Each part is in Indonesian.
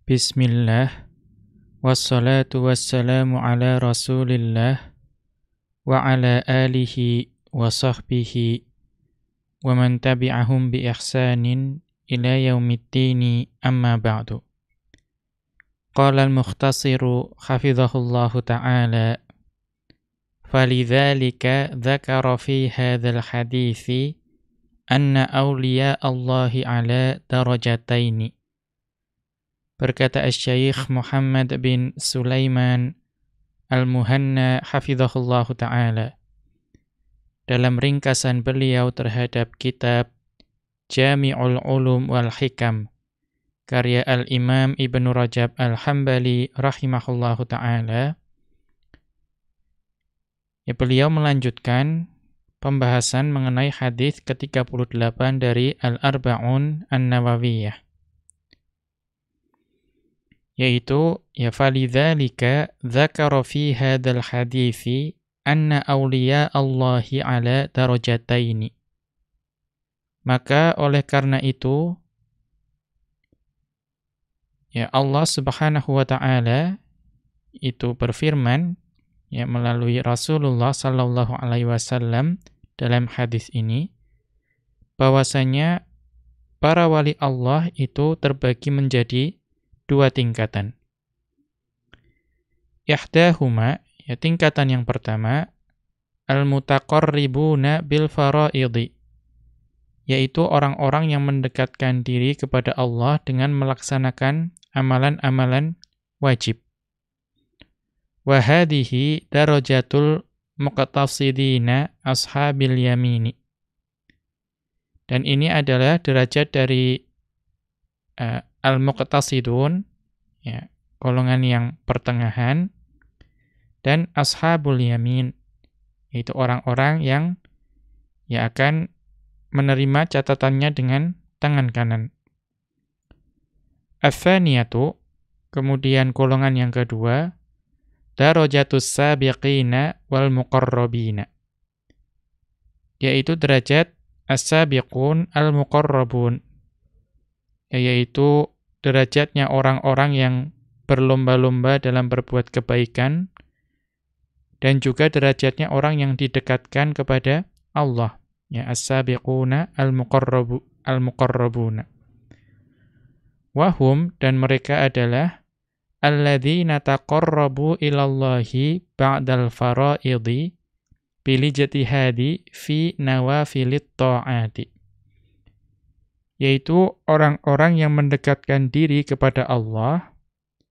Bismillah, wassalatu wassalamu ala rasulillah, wa ala alihi wa sahbihi, wa man tabi'ahum bi ihsanin ila yaumiddini amma ba'du. Qala al-mukhtasiru hafidhahullahu ta'ala, falidhalika dhakara fi hadzal hadithi anna awliya Allahi ala darajataini. Berkata Asy-Syaikh Muhammad bin Sulaiman Al-Muhanna hafizahullahu ta'ala dalam ringkasan beliau terhadap kitab Jami'ul Ulum wal Hikam karya Al-Imam Ibnu Rajab Al-Hambali rahimahullahu ta'ala. Beliau melanjutkan pembahasan mengenai hadis ke-38 dari Al-Arba'un An-Nawawiyah, yaitu falidzalika dzakara fi hadzal hadithi anna awliya Allahi ala darajataini. Maka oleh karena itu Allah Subhanahu wa taala itu berfirman melalui Rasulullah sallallahu alaihi wasallam dalam hadis ini bahwasanya para wali Allah itu terbagi menjadi dua tingkatan. Ihdahuma, tingkatan yang pertama, al-mutaqarribuna bil faraidhi, yaitu orang-orang yang mendekatkan diri kepada Allah dengan melaksanakan amalan-amalan wajib. Wa hadhihi darajatul muqtasidina ashabil yamini. Dan ini adalah derajat dari al-muqtasidun, golongan yang pertengahan, dan ashabul yamin, yaitu orang-orang yang akan menerima catatannya dengan tangan kanan. Ats-tsaniyatu, kemudian golongan yang kedua, darajatus sabiqina wal muqarrabina, yaitu derajat as-sabiqun al-muqarrabun, yaitu derajatnya orang-orang yang berlomba-lomba dalam berbuat kebaikan, dan juga derajatnya orang yang didekatkan kepada Allah, as-sabiquna al-muqarrabuna. Wahum, dan mereka adalah alladzina taqarrabu ilallahi ba'dal faraidhi bil ijtihadi fi nawafilit ta'ati, yaitu orang-orang yang mendekatkan diri kepada Allah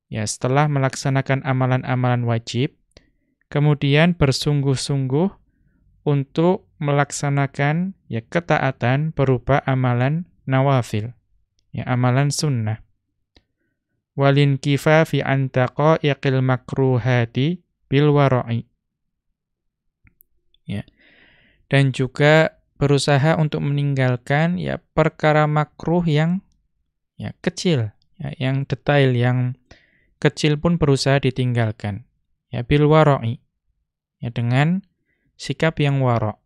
setelah melaksanakan amalan-amalan wajib, kemudian bersungguh-sungguh untuk melaksanakan ketaatan berupa amalan nawafil, amalan sunnah. Walin kifafi an taqa'iqil makruhati bil wara'i. Dan juga berusaha untuk meninggalkan perkara makruh yang kecil, yang detail, yang kecil pun berusaha ditinggalkan. Bil wara'i, dengan sikap yang wara'.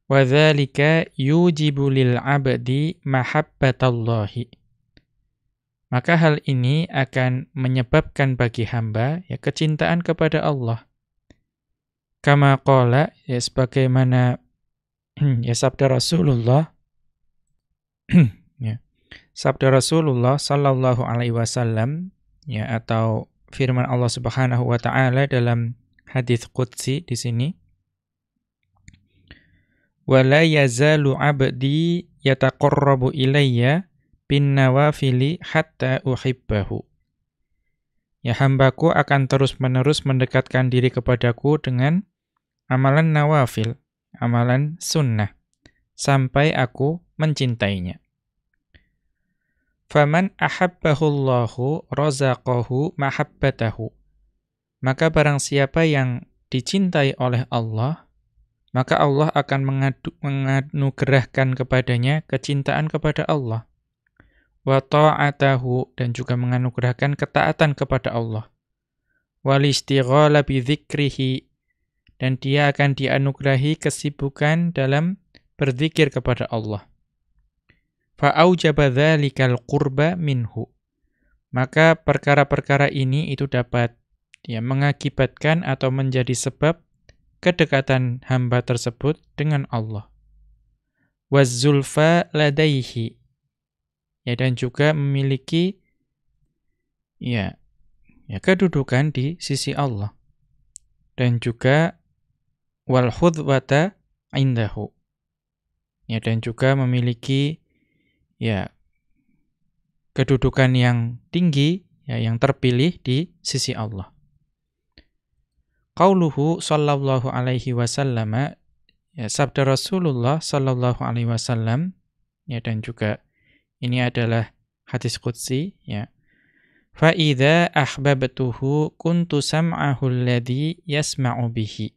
Wa dzalika yujibu lil 'abdi mahabbatallahi. Maka hal ini akan menyebabkan bagi hamba kecintaan kepada Allah. Kama qala, sebagaimana sabda Rasulullah sabda Rasulullah sallallahu alaihi wasallam, atau firman Allah Subhanahu wa taala dalam hadis qudsi di sini, wala yazalu 'abdi yataqarrabu ilayya bin nawafili hatta uhibbahu. Hambaku akan terus-menerus mendekatkan diri kepadaku dengan amalan nawafil, amalan sunnah, sampai aku mencintainya. Faman ahabbahullahu razaqahu mahabbatahu. Maka barang siapa yang dicintai oleh Allah, maka Allah akan menganugerahkan kepadanya kecintaan kepada Allah. Wa ta'atahu, dan juga menganugerahkan ketaatan kepada Allah. Wal istighala bi dzikrihi, dan dia akan dianugerahi kesibukan dalam berzikir kepada Allah. Fa aujaba dzalikal qurba minhu, maka perkara-perkara ini itu dapat mengakibatkan atau menjadi sebab kedekatan hamba tersebut dengan Allah. Wazzulfa ladaihi, dan juga memiliki kedudukan di sisi Allah, dan juga wal khudwata indahu, dan juga memiliki kedudukan yang tinggi, yang terpilih di sisi Allah. Qauluhu sallallahu alaihi wasallam, sabda Rasulullah sallallahu alaihi wasallam, dan juga ini adalah hadis qudsi, fa idza ahbabtuhu kuntu sam'ahu alladhi yasma'u bihi.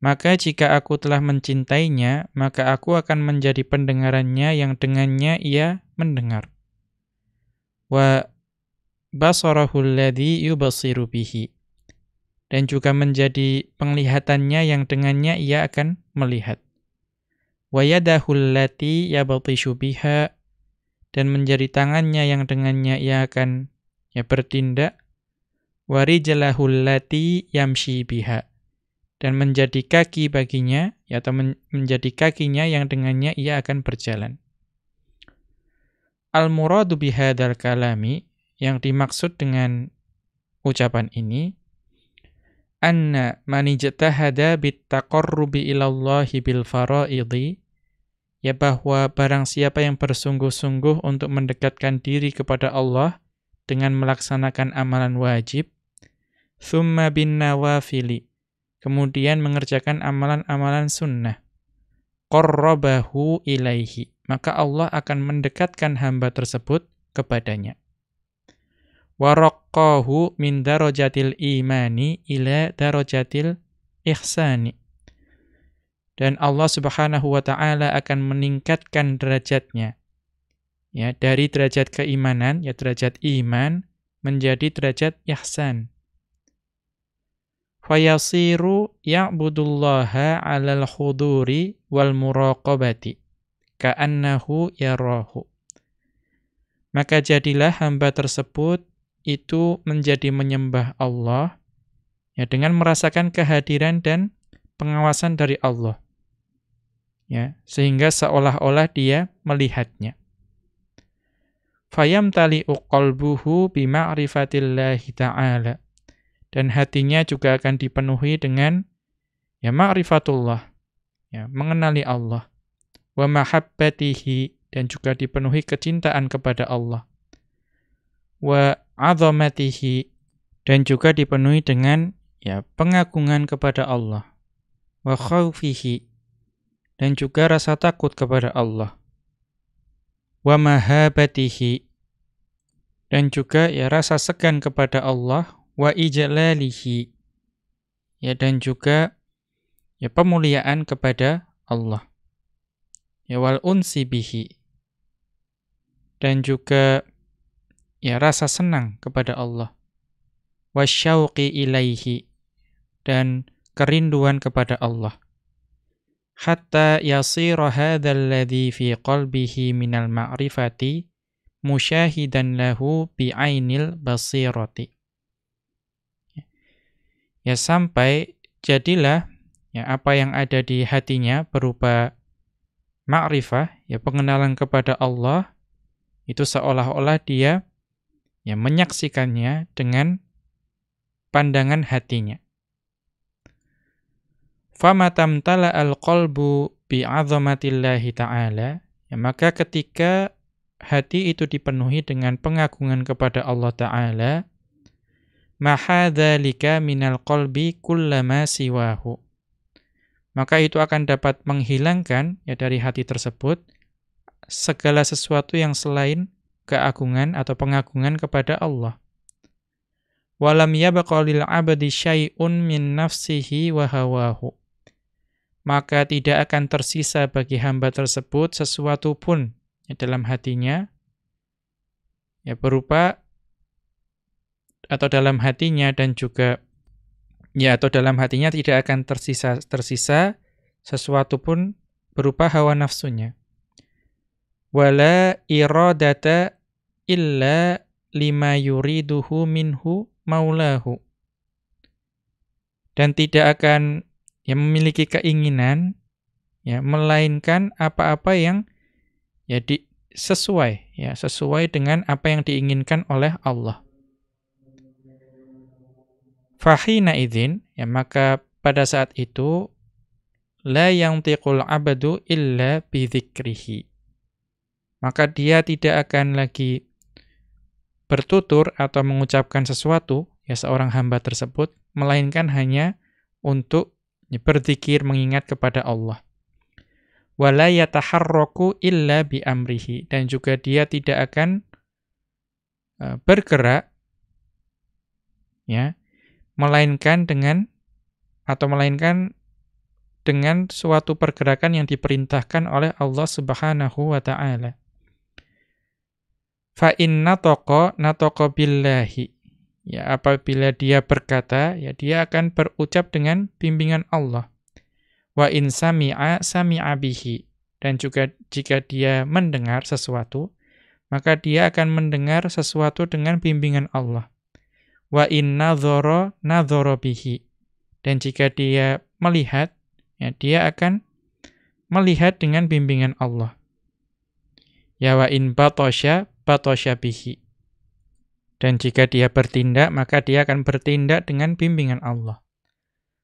Maka jika aku telah mencintainya, maka aku akan menjadi pendengarannya yang dengannya ia mendengar. Wa basarahu alladhi yubasiru bihi. Dan juga menjadi penglihatannya yang dengannya ia akan melihat. Wa yadahu allati yabtishu biha. Dan menjadi tangannya yang dengannya ia akan bertindak. Wa rijlahu allati yamshi biha. Dan menjadi kaki baginya, atau menjadi kakinya yang dengannya ia akan berjalan. Al-muradu bihadzal kalami, yang dimaksud dengan ucapan ini, anna man ijtahada bittaqarrubi ilallahi bil faraidhi, bahwa barang siapa yang bersungguh-sungguh untuk mendekatkan diri kepada Allah dengan melaksanakan amalan wajib, thumma bin nawafili, kemudian mengerjakan amalan-amalan sunnah, qarrabahu ilaihi, maka Allah akan mendekatkan hamba tersebut kepadanya. Wa raqqahu min darajatil imani ila darajatil ihsani. Dan Allah Subhanahu wa taala akan meningkatkan derajatnya, dari derajat keimanan, derajat iman menjadi derajat ihsan. Fayasiru ya'budullaha 'alal khuduri wal muraqabati ka'annahu yarahu. Maka jadilah hamba tersebut itu menjadi menyembah Allah, dengan merasakan kehadiran dan pengawasan dari Allah, sehingga seolah-olah dia melihatnya. Fayamtali'u qalbuhu bima'rifatillahi ta'ala. Dan hatinya juga akan dipenuhi dengan ma'rifatullah, mengenali Allah, wa mahabbatihi, dan juga dipenuhi kecintaan kepada Allah, wa 'azamatihi, dan juga dipenuhi dengan pengagungan kepada Allah, wa khaufihi, dan juga rasa takut kepada Allah, wa mahabatihi, dan juga rasa segan kepada Allah, wa ijlalihi, dan juga pemuliaan kepada Allah, wal unsi bihi, dan juga rasa senang kepada Allah, wasyauqi ilaihi, dan kerinduan kepada Allah, hatta yasira hadzal ladzi fi qalbihi minal ma'rifati musyahidan lahu bi'ainil basirati. Sampai jadilah apa yang ada di hatinya berupa ma'rifah, pengenalan kepada Allah, itu seolah-olah dia menyaksikannya dengan pandangan hatinya. Famatamtala al-qalbu bi'azamatillahi ta'ala, maka ketika hati itu dipenuhi dengan pengagungan kepada Allah Ta'ala, mahadzalika minal qalbi kullama siwahu, maka itu akan dapat menghilangkan dari hati tersebut segala sesuatu yang selain keagungan atau pengagungan kepada Allah. Walam yabqa lil 'abdi syai'un min nafsihi wa hawahu, maka tidak akan tersisa bagi hamba tersebut sesuatu pun dalam hatinya, berupa atau dalam hatinya, dan juga atau dalam hatinya tidak akan tersisa sesuatu pun berupa hawa nafsunya. Wala iradata illa lima yuriduhu minhu maulahu. Dan tidak akan memiliki keinginan melainkan apa-apa yang sesuai dengan apa yang diinginkan oleh Allah. Fahina idzin, maka pada saat itu la yantiqul abdu illa bidzikrihi. Maka dia tidak akan lagi bertutur atau mengucapkan sesuatu, seorang hamba tersebut, melainkan hanya untuk berzikir mengingat kepada Allah. Wala yataharraku illa bi amrihi, dan juga dia tidak akan bergerak melainkan dengan suatu pergerakan yang diperintahkan oleh Allah Subhanahu wa taala. Fa inna nataqa billahi. Apabila dia berkata, dia akan berucap dengan bimbingan Allah. Wa in sami'a bihi. Dan juga jika dia mendengar sesuatu, maka dia akan mendengar sesuatu dengan bimbingan Allah. Wa in nadhara bihi. Dan jika dia melihat, dia akan melihat dengan bimbingan Allah. Ya wa in batasha bihi. Dan jika dia bertindak, maka dia akan bertindak dengan bimbingan Allah.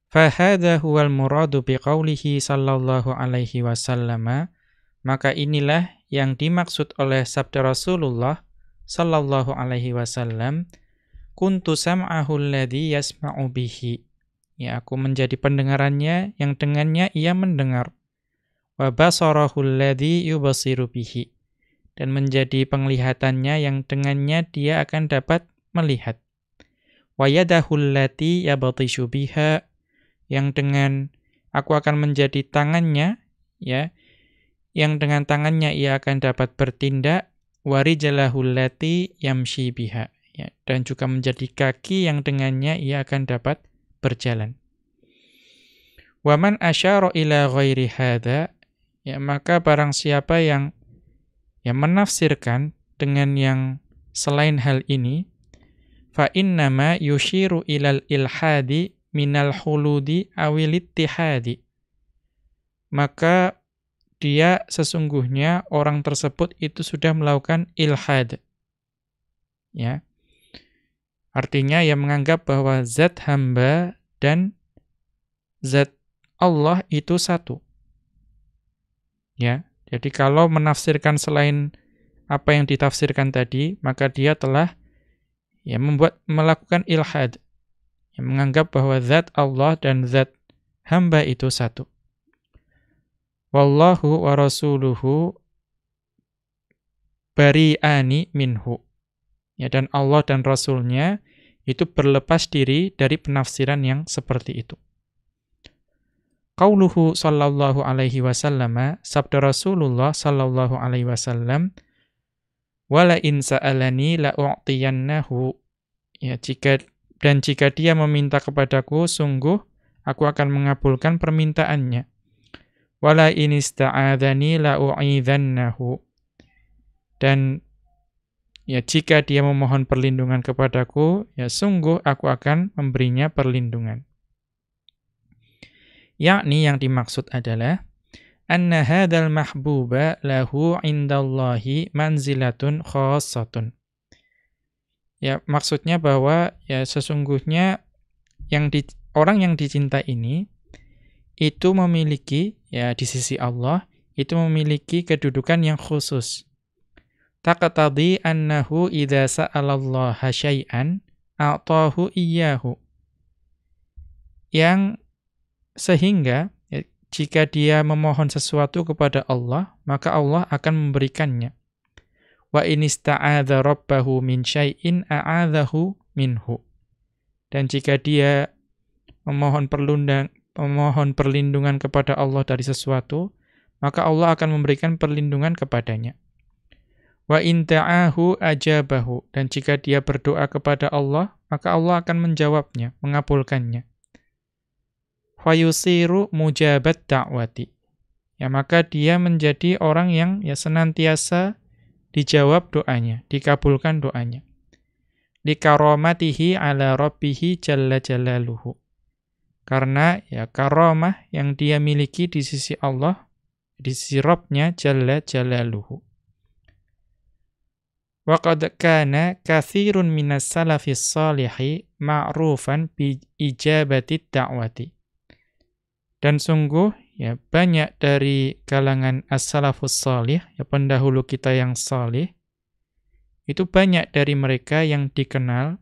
Fahadha huwal muradu biqaulihi sallallahu alaihi wasallam. Maka inilah yang dimaksud oleh sabda Rasulullah sallallahu alaihi wasallam, kuntu sam'ahu alladhi yasma'u bihi. Aku menjadi pendengarannya yang dengannya ia mendengar. Wa basarahu alladhi yubasiru bihi. Dan menjadi penglihatannya yang dengannya dia akan dapat melihat. Wa yadahu allati yabtishu biha. Yang dengan aku akan menjadi tangannya, yang dengan tangannya ia akan dapat bertindak. Wa rijlahu allati yamshi biha. Dan juga menjadi kaki yang dengannya ia akan dapat berjalan. Wa man asyara ila ghairi hadza, maka barang siapa yang menafsirkan dengan yang selain hal ini, fa innama yushiru ilal ilhadi minal huludi awil ittihadi. Maka dia sesungguhnya orang tersebut itu sudah melakukan ilhad. Artinya menganggap bahwa zat hamba dan zat Allah itu satu. Jadi kalau menafsirkan selain apa yang ditafsirkan tadi, maka dia telah melakukan ilhad. Menganggap bahwa zat Allah dan zat hamba itu satu. Wallahu wa rasuluhu bari'ani minhu. Dan Allah dan Rasulnya itu berlepas diri dari penafsiran yang seperti itu. Qauluhu sallallahu alaihi wasallam, sabda Rasulullah sallallahu alaihi wasallam, wala in sa'alani la'u'tiyannahu. Jika dia meminta kepadaku, sungguh aku akan mengabulkan permintaannya. Wala in ista'adzani la'u'idhannahu. Dan jika dia memohon perlindungan kepadaku, sungguh aku akan memberinya perlindungan. Yakni yang dimaksud adalah anna hadzal mahbuba lahu indallahi manzilatun khassatun. Maksudnya bahwa sesungguhnya orang yang dicinta ini itu memiliki di sisi Allah itu memiliki kedudukan yang khusus. Taqtadi annahu idza sa'alallaha syai'an a'tahu iyyahu. Yang sehingga jika dia memohon sesuatu kepada Allah, maka Allah akan memberikannya. Wa in ista'adza rabbahu min syai'in a'adzahu minhu. Dan jika dia memohon perlindungan kepada Allah dari sesuatu, maka Allah akan memberikan perlindungan kepadanya. Wa in ta'ahu ajabahu. Dan jika dia berdoa kepada Allah, maka Allah akan menjawabnya, mengabulkannya. Fayusiru mujabat da'wati. Maka dia menjadi orang yang senantiasa dijawab doanya, dikabulkan doanya. Likaramatihi ala rabbihi jalla jalaluhu. Karena ya karamah yang dia miliki di sisi Allah, di sisi Rabb-nya jalla jalaluhu. Wa qad kana katsirun minas salafis shalihi ma'rufan bi ijabati da'wati. Dan sungguh ya banyak dari kalangan as-salafus shalih, ya pendahulu kita yang salih, itu banyak dari mereka yang dikenal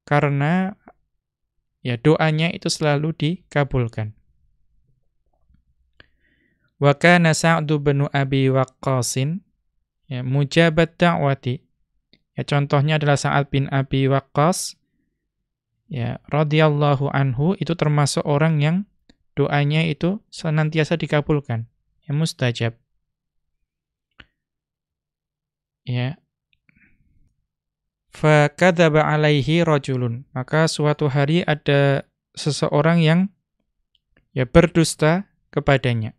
karena ya doanya itu selalu dikabulkan. Wa kana Sa'du bin Abi Waqqasin ya mujabat da'wati. Ya contohnya adalah Sa'ad bin Abi Waqqas ya radhiyallahu anhu, itu termasuk orang yang doanya itu senantiasa dikabulkan, ya mustajab. Ya. Fa kadzaba alaihi rajulun. Maka suatu hari ada seseorang yang ya berdusta kepadanya.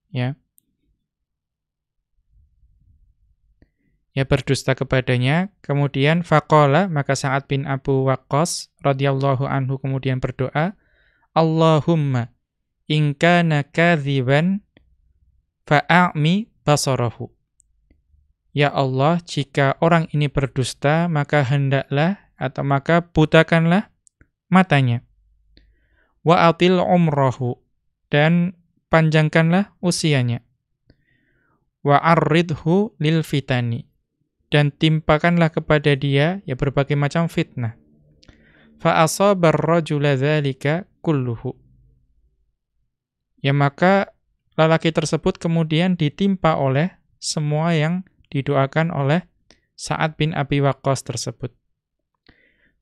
Ya. Ya berdusta kepadanya, kemudian faqala, maka Sa'ad bin Abu Waqqas radhiyallahu anhu kemudian berdoa, Allahumma in kana kadziban fa'ami basarahu. Ya Allah, jika orang ini berdusta, maka hendaklah atau maka butakanlah matanya. Wa atil umrahu, dan panjangkanlah usianya. Wa arridhu lil fitani, dan timpakanlah kepada dia ya berbagai macam fitnah. Fa asabar rajula dzalika kulluhu. Ya maka lelaki tersebut kemudian ditimpa oleh semua yang didoakan oleh Sa'ad bin Abi Waqqas tersebut.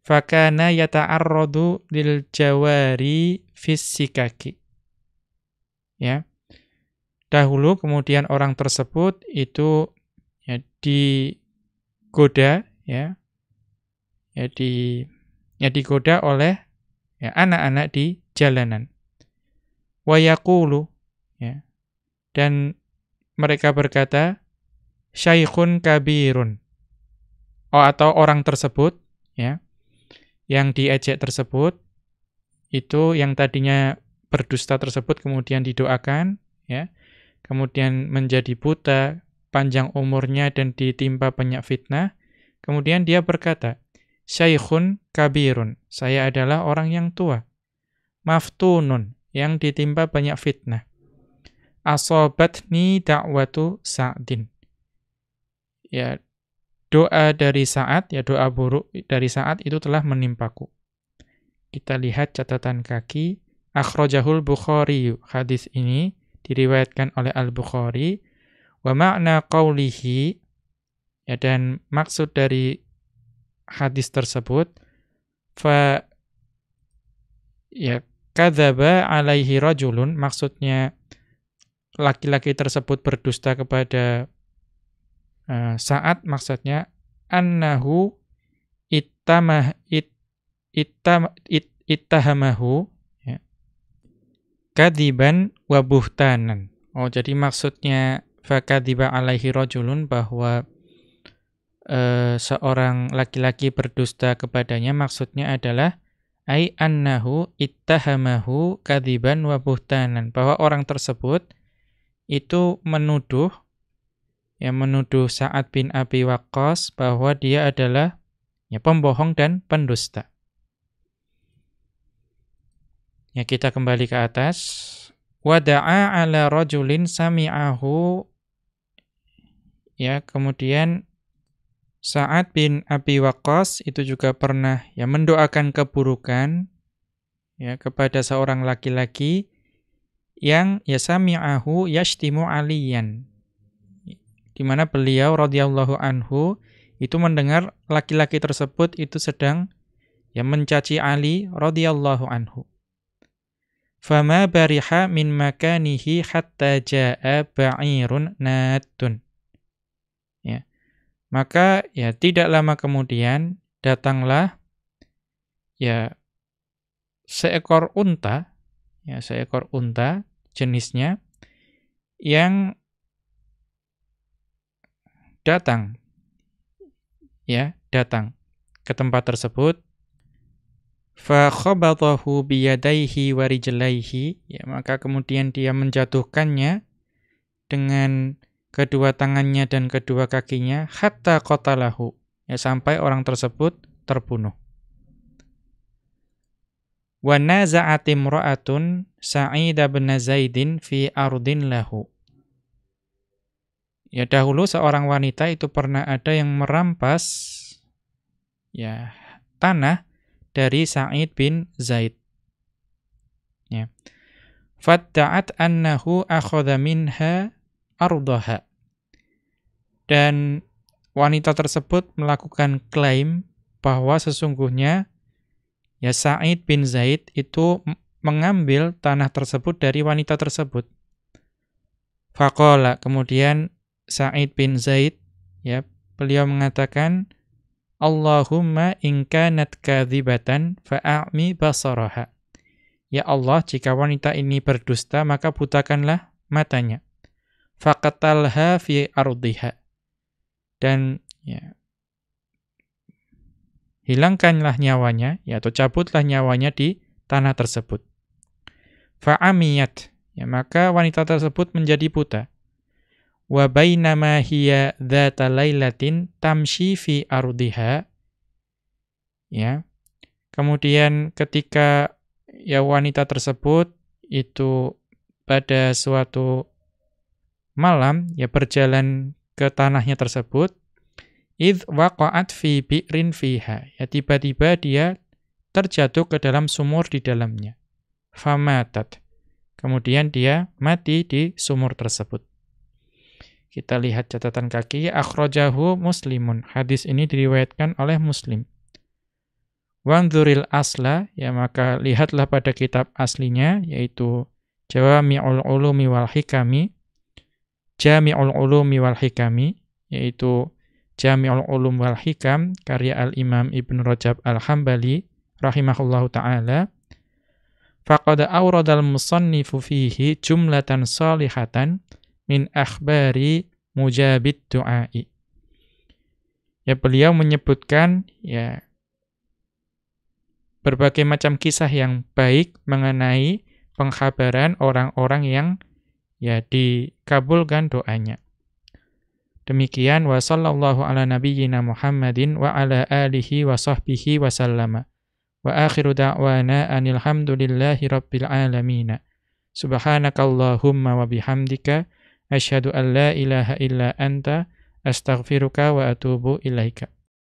Fakana yata'arradu lil jawari fis sikaki. Ya. Dahulu kemudian orang tersebut itu ya digoda ya. Digoda oleh ya anak-anak di jalanan. Wa yaqulu ya. Dan mereka berkata, syaikhun kabirun. Atau orang tersebut ya, yang diejek tersebut itu yang tadinya berdusta tersebut kemudian didoakan ya, kemudian menjadi buta, panjang umurnya dan ditimpa banyak fitnah. Kemudian dia berkata, syaikhun kabirun, saya adalah orang yang tua, maftunun, yang ditimpa banyak fitnah, asobatni da'watu Sa'din. Ya, doa dari Sa'ad, ya doa buruk dari Sa'ad itu telah menimpaku. Kita lihat catatan kaki, akhrajahul Bukhari. Hadis ini diriwayatkan oleh Al-Bukhari. Wa ma'na qawlihi, ya dan maksud dari hadis tersebut, fa ya kadzaba alaihi rajulun, maksudnya laki-laki tersebut berdusta kepada Sa'ad, maksudnya annahu ittahamahu ya, kadziban wa buhtanan. Jadi maksudnya fakadziba alaihi rajulun, bahwa seorang laki-laki berdusta kepadanya, maksudnya adalah ai annahu ittahamahu kadziban wa buhtanan, bahwa orang tersebut itu menuduh Sa'ad bin Abi Waqqas bahwa dia adalah ya pembohong dan pendusta. Ya, kita kembali ke atas. Wada'a ala rajulin sami'ahu. Ya, kemudian Sa'ad bin Abi Waqqas itu juga pernah ya mendoakan keburukan ya kepada seorang laki-laki yang ya sami'ahu yashtimu aliyan, di mana beliau radhiyallahu anhu itu mendengar laki-laki tersebut itu sedang ya mencaci Ali radhiyallahu anhu. Fama bariha min makanihi hatta jaa ba'irun natun. Ya. Maka ya tidak lama kemudian datanglah ya seekor unta jenisnya yang datang, ya, datang ke tempat tersebut, fa khabatahu biyadaihi wa rijlaihi, ya, maka kemudian dia menjatuhkannya dengan kedua tangannya dan kedua kakinya, hatta qatalahu, ya, sampai orang tersebut terbunuh. Wa naza'at imra'atun Sa'id bin Zaidin fi ardin lahu. Ya, dahulu seorang wanita itu pernah ada yang merampas, ya, tanah dari Sa'id bin Zaid. Ya. Fadda'at annahu akhadha minha ardaha. Dan wanita tersebut melakukan klaim bahwa sesungguhnya, ya, Sa'id bin Zaid itu mengambil tanah tersebut dari wanita tersebut. Faqala, kemudian Sa'id bin Zaid, ya, beliau mengatakan, Allahumma in kanat kadzibatan fa'ami basaraha. Ya Allah, jika wanita ini berdusta, maka butakanlah matanya. Faqatalha fi ardiha. Dan, ya, hilangkanlah nyawanya, ya, atau cabutlah nyawanya di tanah tersebut. Fa'amiyat, ya, maka wanita tersebut menjadi buta. Wa bainama hiya dzata lailatin tamshi fi ardiha. Ya. Kemudian ketika, ya, wanita tersebut itu pada suatu malam, ya, berjalan ke tanahnya tersebut, idz waqa'at fi bi'rin fiha, ya, tiba-tiba dia terjatuh ke dalam sumur di dalamnya. Famatat, kemudian dia mati di sumur tersebut. Kita lihat catatan kaki, akhrajahu Muslimun. Hadis ini diriwayatkan oleh Muslim. Wanzuril asla, ya, maka lihatlah pada kitab aslinya, yaitu Jami'ul Ulumi wal Hikami, Jami'ul Ulumi wal Hikami, yaitu Jami'ul Ulum wal Hikam, karya Al-Imam Ibn Rajab Al-Hambali, rahimahullahu ta'ala. Faqad awradal musannifu fihi jumlatan salihatan min akhbari mujabid du'ai. Ya, beliau menyebutkan, ya, berbagai macam kisah yang baik mengenai pengkhabaran orang-orang yang, ya, dikabulkan doanya. Demikian, wa sallallahu ala nabiyyina Muhammadin wa ala alihi wa sahbihi wa sallama. Wa akhiru da'wana anil hamdulillahi rabbil alamin. Subhanakallahumma wa bihamdika asyhadu an la ilaha illa anta astaghfiruka wa atubu ilaika.